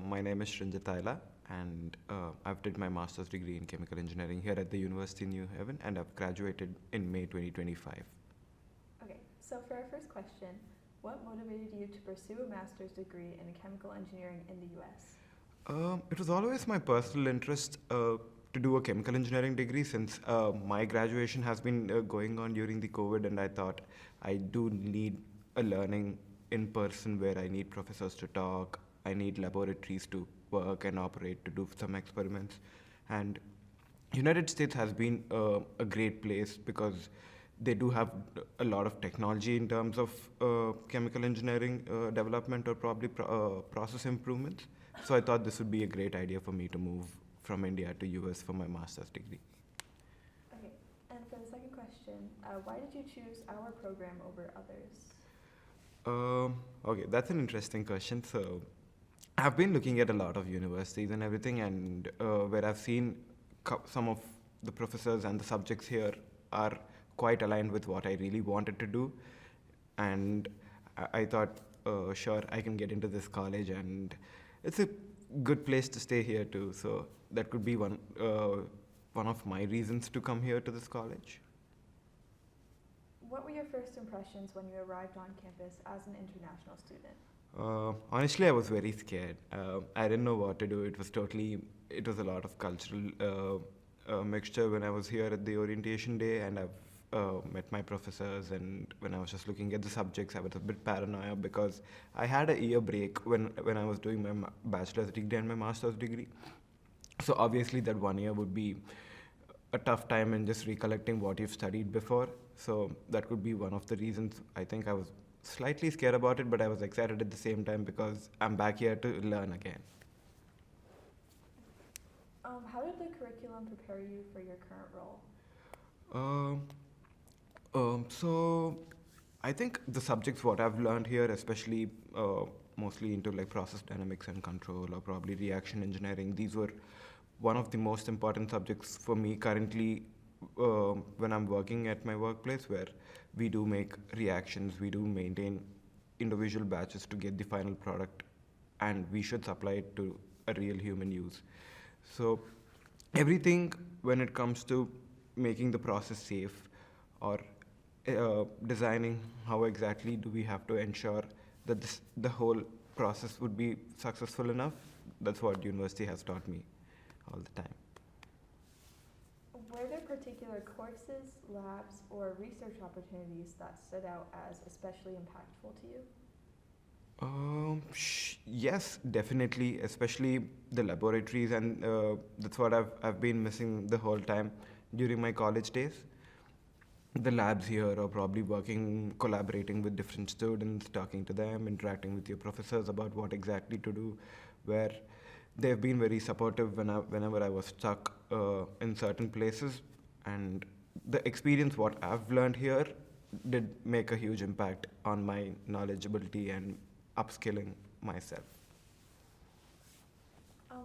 my name is Srinjataila, and I've did my master's degree in chemical engineering here at the University in New Haven, and I've graduated in May 2025. Okay, so for our first question, what motivated you to pursue a master's degree in chemical engineering in the US? It was always my personal interest to do a chemical engineering degree since my graduation has been going on during the COVID, and I thought I do need a learning in person where I need professors to talk, I need laboratories to work and operate to do some experiments, and United States has been a great place because they do have a lot of technology in terms of chemical engineering development or probably process improvements. So I thought this would be a great idea for me to move from India to US for my master's degree. Okay, and for the second question, why did you choose our program over others? Okay, that's an interesting question. So I've been looking at a lot of universities and everything, and where I've seen some of the professors and the subjects here are quite aligned with what I really wanted to do, and I thought, sure, I can get into this college, and it's a good place to stay here too. So that could be one of my reasons to come here to this college. What were your first impressions when you arrived on campus as an international student? Honestly, I was very scared. I didn't know what to do. It was a lot of cultural mixture when I was here at the orientation day, and I've met my professors. And when I was just looking at the subjects, I was a bit paranoid because I had a year break when I was doing my bachelor's degree and my master's degree. So obviously, that 1 year would be a tough time in just recollecting what you've studied before. So that could be one of the reasons I think I was slightly scared about it, but I was excited at the same time because I'm back here to learn again. How did the curriculum prepare you for your current role? Um, so I think the subjects what I've learned here, especially mostly into like process dynamics and control or probably reaction engineering, these were one of the most important subjects for me currently when I'm working at my workplace, where we do make reactions, we do maintain individual batches to get the final product, and we should supply it to a real human use. So everything when it comes to making the process safe or designing how exactly do we have to ensure that the whole process would be successful enough, that's what university has taught me all the time. Were there particular courses, labs, or research opportunities that stood out as especially impactful to you? Yes, definitely, especially the laboratories, and that's what I've been missing the whole time during my college days. The labs here are probably working, collaborating with different students, talking to them, interacting with your professors about what exactly to do, where they've been very supportive whenever I was stuck in certain places, and the experience what I've learned here did make a huge impact on my knowledgeability and upskilling myself.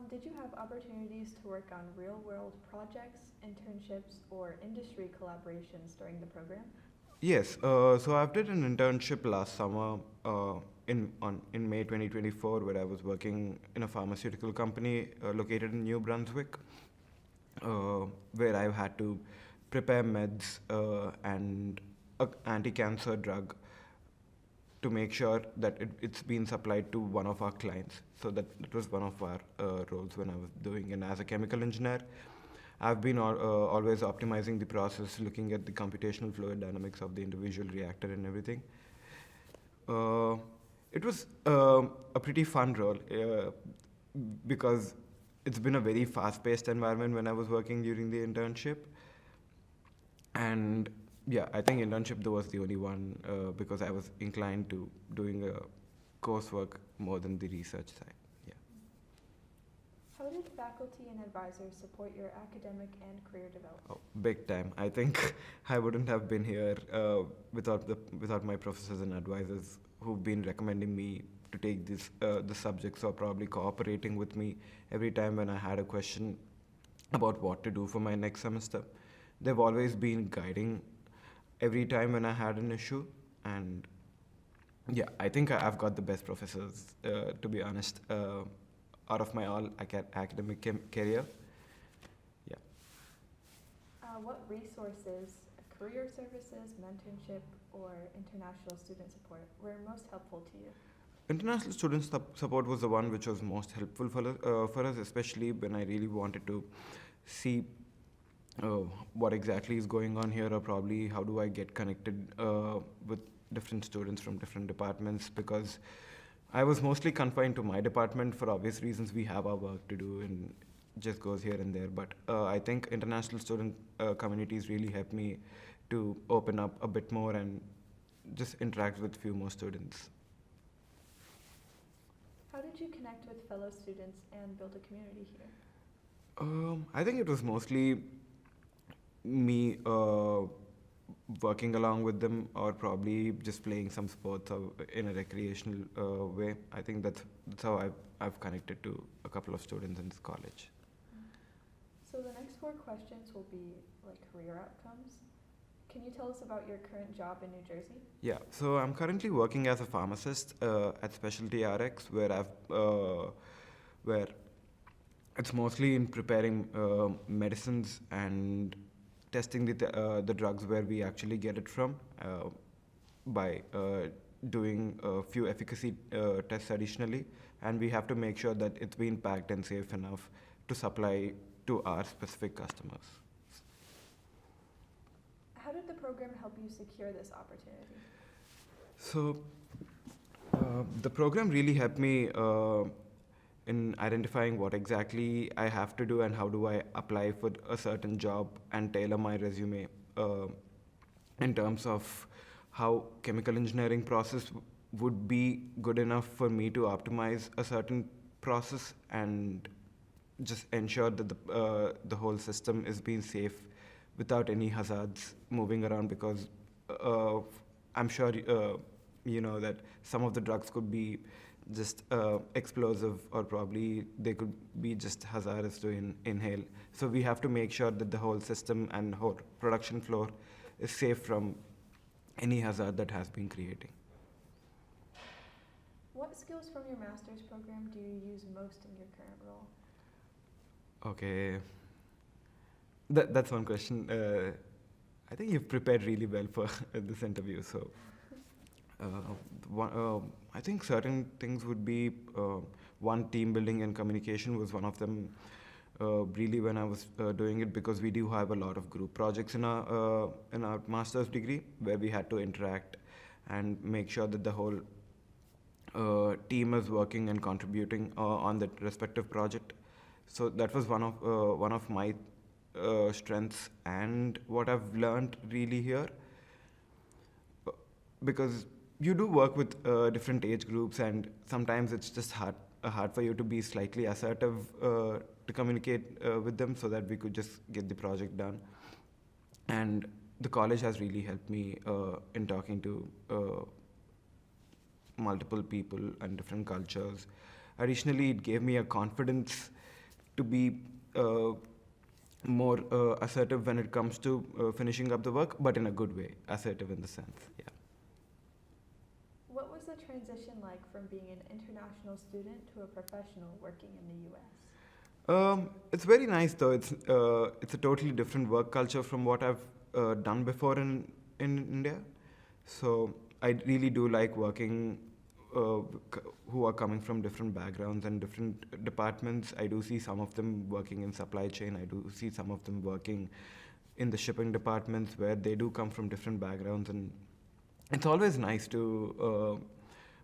Did you have opportunities to work on real-world projects, internships, or industry collaborations during the program? Yes, so I've did an internship last summer in May 2024, where I was working in a pharmaceutical company located in New Brunswick, where I've had to prepare meds and an anti-cancer drug to make sure that it's been supplied to one of our clients. So that was one of our roles when I was doing. And as a chemical engineer, I've been always optimizing the process, looking at the computational fluid dynamics of the individual reactor and everything. It was a pretty fun role because it's been a very fast-paced environment when I was working during the internship. And yeah, I think internship though was the only one because I was inclined to doing coursework more than the research side. Yeah. How did faculty and advisors support your academic and career development? Oh, big time. I think I wouldn't have been here without my professors and advisors who've been recommending me to take the subjects or probably cooperating with me every time when I had a question about what to do for my next semester. They've always been guiding every time when I had an issue, and yeah, I think I've got the best professors, to be honest. out of my all academic career. Yeah. What resources, career services, mentorship, or international student support were most helpful to you? International student support was the one which was most helpful for us, especially when I really wanted to see what exactly is going on here, or probably how do I get connected with different students from different departments, because I was mostly confined to my department for obvious reasons. We have our work to do and just goes here and there. But I think international student communities really helped me to open up a bit more and just interact with few more students. How did you connect with fellow students and build a community here? I think it was mostly me working along with them, or probably just playing some sports in a recreational way. I think that's how I've connected to a couple of students in this college. So the next 4 questions will be like career outcomes. Can you tell us about your current job in New Jersey? Yeah, so I'm currently working as a pharmacist at Specialty RX, where it's mostly in preparing medicines and testing the drugs where we actually get it from by doing a few efficacy tests additionally, and we have to make sure that it's been packed and safe enough to supply to our specific customers. How did the program help you secure this opportunity? So the program really helped me in identifying what exactly I have to do and how do I apply for a certain job and tailor my resume in terms of how chemical engineering process would be good enough for me to optimize a certain process and just ensure that the whole system is being safe without any hazards moving around, because I'm sure you know that some of the drugs could be just explosive, or probably they could be just hazardous to inhale. So we have to make sure that the whole system and whole production floor is safe from any hazard that has been creating. What skills from your master's program do you use most in your current role? Okay, that's one question. I think you've prepared really well for this interview. So, I think certain things would be one, team building and communication was one of them. Really, when I was doing it, because we do have a lot of group projects in our master's degree where we had to interact and make sure that the whole team is working and contributing on that respective project. So that was one of my strengths and what I've learned really here, because you do work with different age groups, and sometimes it's just hard for you to be slightly assertive to communicate with them so that we could just get the project done. And the college has really helped me in talking to multiple people and different cultures. Additionally, it gave me a confidence to be more assertive when it comes to finishing up the work, but in a good way, assertive in the sense, yeah. What was the transition like from being an international student to a professional working in the US? It's very nice though. It's a totally different work culture from what I've done before in India. So I really do like working who are coming from different backgrounds and different departments. I do see some of them working in supply chain. I do see some of them working in the shipping departments where they do come from different backgrounds, and it's always nice to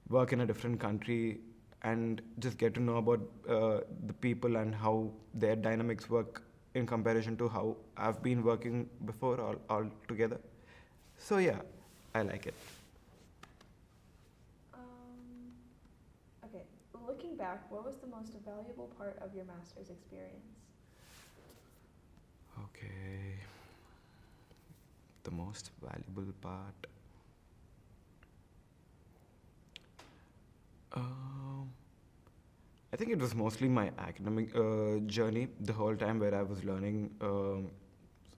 work in a different country and just get to know about the people and how their dynamics work in comparison to how I've been working before all together. So yeah, I like it. Okay, looking back, what was the most valuable part of your master's experience? Okay, the most valuable part. I think it was mostly my academic journey the whole time, where I was learning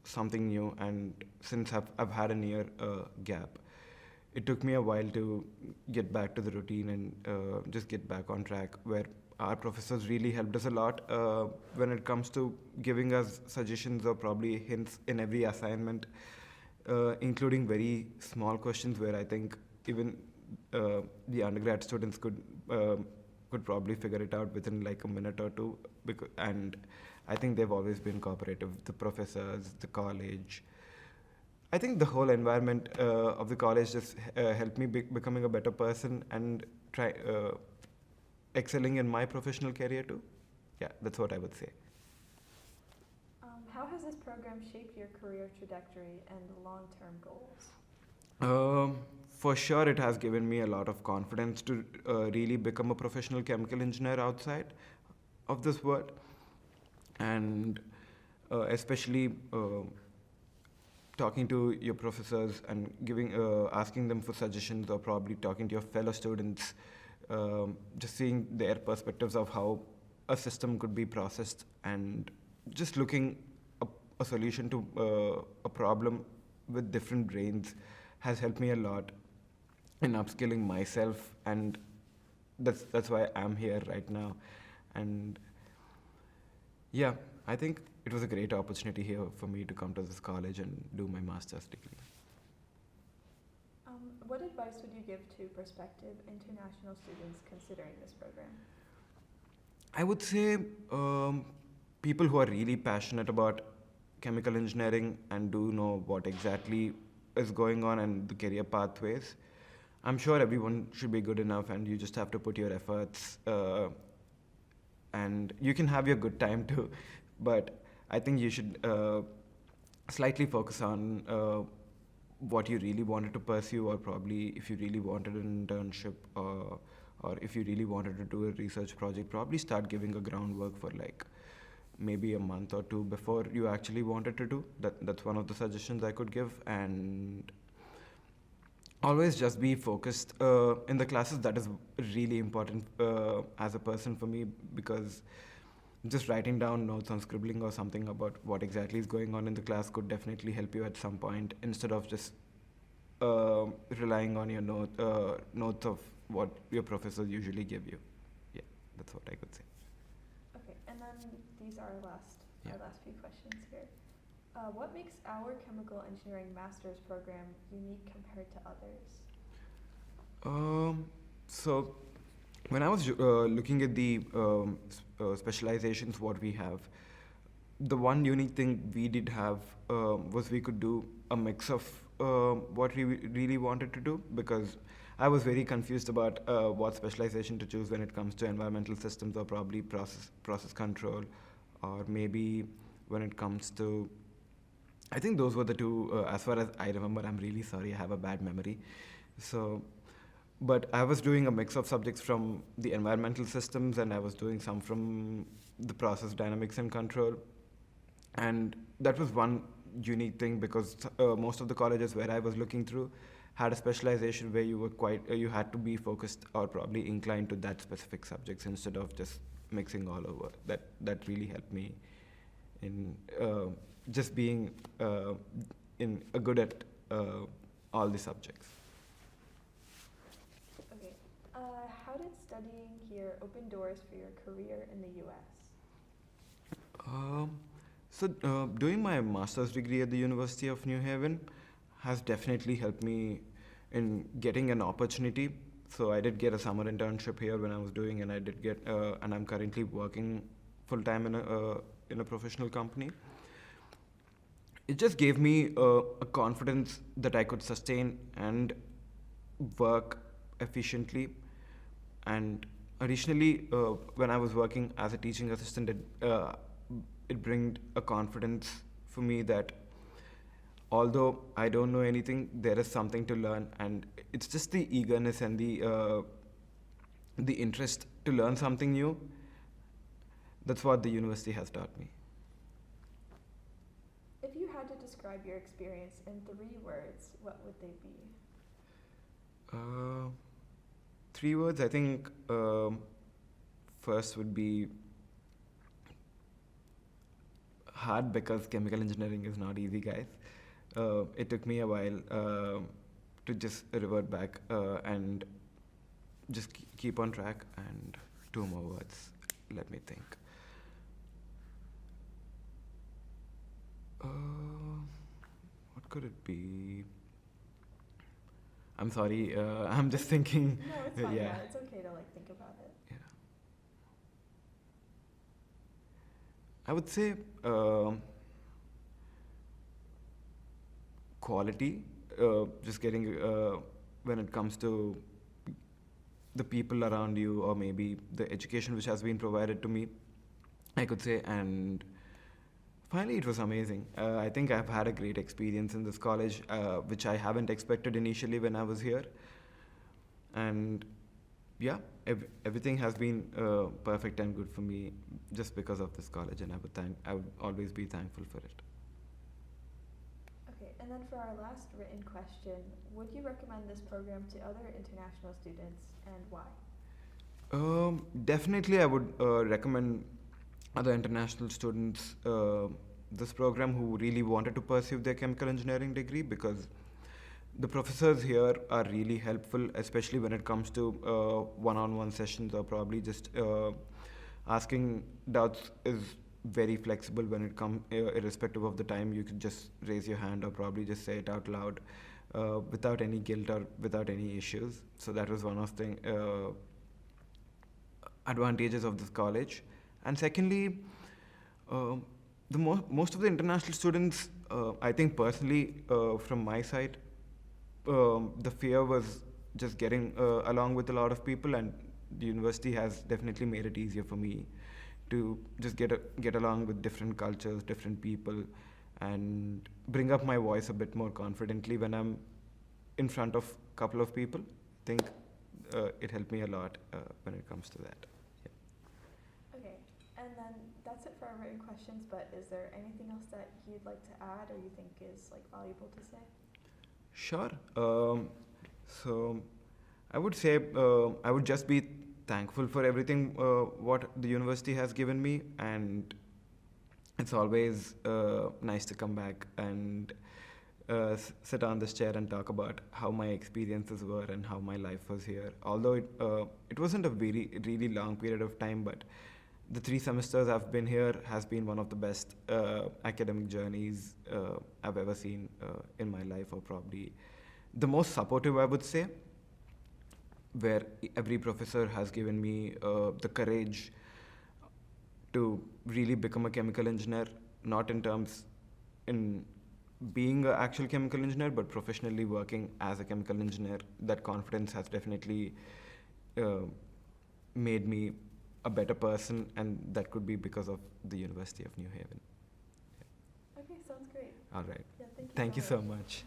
something new, and since I've had a year gap, it took me a while to get back to the routine and just get back on track, where our professors really helped us a lot when it comes to giving us suggestions or probably hints in every assignment, including very small questions where I think even the undergrad students could probably figure it out within like a minute or two. And I think they've always been cooperative. The professors, the college. I think the whole environment of the college just helped me becoming a better person and try excelling in my professional career too. Yeah, that's what I would say. How has this program shaped your career trajectory and long-term goals? For sure, it has given me a lot of confidence to really become a professional chemical engineer outside of this world, and especially talking to your professors and asking them for suggestions, or probably talking to your fellow students, just seeing their perspectives of how a system could be processed, and just looking a solution to a problem with different brains has helped me a lot in upskilling myself, and that's why I'm here right now. And yeah, I think it was a great opportunity here for me to come to this college and do my master's degree. What advice would you give to prospective international students considering this program? I would say people who are really passionate about chemical engineering and do know what exactly is going on and the career pathways. I'm sure everyone should be good enough, and you just have to put your efforts, and you can have your good time too. But I think you should slightly focus on what you really wanted to pursue, or probably if you really wanted an internship, or if you really wanted to do a research project, probably start giving a groundwork for like maybe a month or two before you actually wanted to do. That's one of the suggestions I could give. And always just be focused in the classes. That is really important as a person for me, because just writing down notes on scribbling or something about what exactly is going on in the class could definitely help you at some point, instead of just relying on your notes of what your professors usually give you. Yeah, that's what I could say. Okay, and then these are our last few questions here. What makes our chemical engineering master's program unique compared to others? So when I was looking at the specializations what we have, the one unique thing we did have was we could do a mix of what we really wanted to do, because I was very confused about what specialization to choose when it comes to environmental systems, or probably process control, or maybe when it comes to, I think those were the two as far as I remember. I'm really sorry, I have a bad memory. So but I was doing a mix of subjects from the environmental systems, and I was doing some from the process dynamics and control. And that was one unique thing, because most of the colleges where I was looking through had a specialization where you had to be focused or probably inclined to that specific subjects, instead of just mixing all over. That really helped me in just being good at all the subjects. Okay, how did studying here open doors for your career in the U.S.? Doing my master's degree at the University of New Haven has definitely helped me in getting an opportunity. So I did get a summer internship here when I was doing, and I did get, and I'm currently working full time in a professional company. It just gave me a confidence that I could sustain and work efficiently. And additionally, when I was working as a teaching assistant, it brought a confidence for me that although I don't know anything, there is something to learn, and it's just the eagerness and the interest to learn something new. That's what the university has taught me. If you had to describe your experience in 3 words, what would they be? 3 words, I think. First would be hard, because chemical engineering is not easy, guys. It took me a while to just revert back and just keep on track. And Two more words. Let me think. What could it be? I'm sorry. I'm just thinking. No, it's fine. Yeah. Yeah, it's okay to like think about it. Yeah. I would say quality. Just getting when it comes to the people around you, or maybe the education which has been provided to me, I could say. And finally, it was amazing. I think I've had a great experience in this college, which I haven't expected initially when I was here. And yeah, everything has been perfect and good for me just because of this college, and I would always be thankful for it. Okay, and then for our last written question, would you recommend this program to other international students and why? Definitely, I would recommend other international students this program who really wanted to pursue their chemical engineering degree, because the professors here are really helpful, especially when it comes to one-on-one sessions, or probably just asking doubts is very flexible when it comes, irrespective of the time. You could just raise your hand or probably just say it out loud without any guilt or without any issues. So that was one of the advantages of this college. And secondly, most of the international students, I think personally, from my side, the fear was just getting along with a lot of people, and the university has definitely made it easier for me to just get along with different cultures, different people, and bring up my voice a bit more confidently when I'm in front of a couple of people. I think it helped me a lot when it comes to that. Okay, and then that's it for our written questions, but is there anything else that you'd like to add or you think is like valuable to say? Sure. So I would say I would just be thankful for everything what the university has given me, and it's always nice to come back and sit on this chair and talk about how my experiences were and how my life was here. Although it wasn't a really long period of time, but the 3 semesters I've been here has been one of the best academic journeys I've ever seen in my life, or probably the most supportive, I would say, where every professor has given me the courage to really become a chemical engineer, not in terms in being an actual chemical engineer, but professionally working as a chemical engineer. That confidence has definitely made me a better person, and that could be because of the University of New Haven. Okay, sounds great. All right. Yeah, thank you Thank you so so much. much.